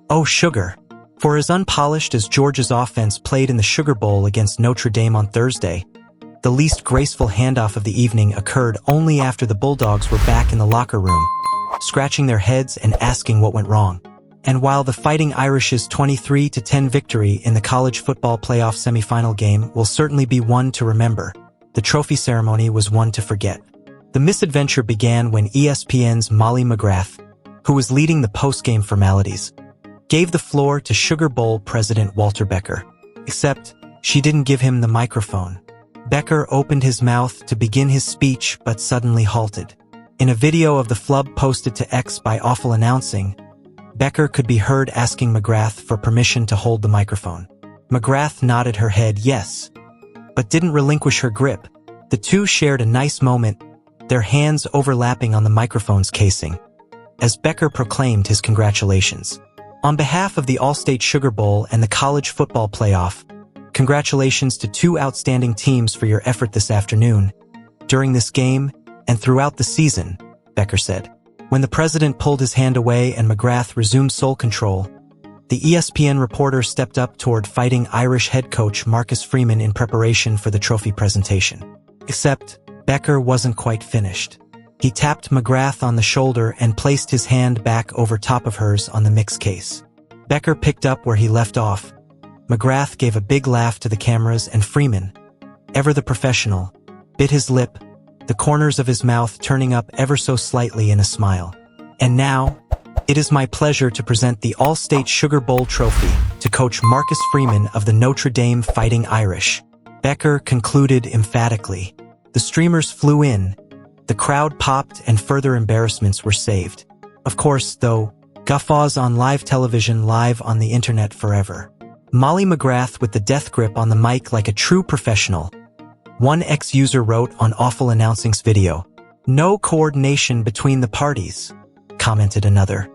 Oh, sugar. For as unpolished as Georgia's offense played in the Sugar Bowl against Notre Dame on Thursday, the least graceful handoff of the evening occurred only after the Bulldogs were back in the locker room, scratching their heads and asking what went wrong. And while the Fighting Irish's 23-10 victory in the college football playoff semifinal game will certainly be one to remember, the trophy ceremony was one to forget. The misadventure began when ESPN's Molly McGrath, who was leading the postgame formalities, gave the floor to Sugar Bowl president Walter Becker. Except, she didn't give him the microphone. Becker opened his mouth to begin his speech but suddenly halted. In a video of the flub posted to X by Awful Announcing, Becker could be heard asking McGrath for permission to hold the microphone. McGrath nodded her head yes, but didn't relinquish her grip. The two shared a nice moment, their hands overlapping on the microphone's casing, as Becker proclaimed his congratulations. On behalf of the All-State Sugar Bowl and the college football playoff, congratulations to two outstanding teams for your effort this afternoon, during this game, and throughout the season, Becker said. When the president pulled his hand away and McGrath resumed sole control, the ESPN reporter stepped up toward Fighting Irish head coach Marcus Freeman in preparation for the trophy presentation. Except, Becker wasn't quite finished. He tapped McGrath on the shoulder and placed his hand back over top of hers on the mix case. Becker picked up where he left off. McGrath gave a big laugh to the cameras and Freeman, ever the professional, bit his lip, the corners of his mouth turning up ever so slightly in a smile. And now, it is my pleasure to present the All-State Sugar Bowl trophy to Coach Marcus Freeman of the Notre Dame Fighting Irish. Becker concluded emphatically. The streamers flew in, the crowd popped, and further embarrassments were saved. Of course, though, guffaws on live television, live on the internet forever. Molly McGrath with the death grip on the mic like a true professional. One ex-user wrote on Awful Announcing's video, "No coordination between the parties," commented another.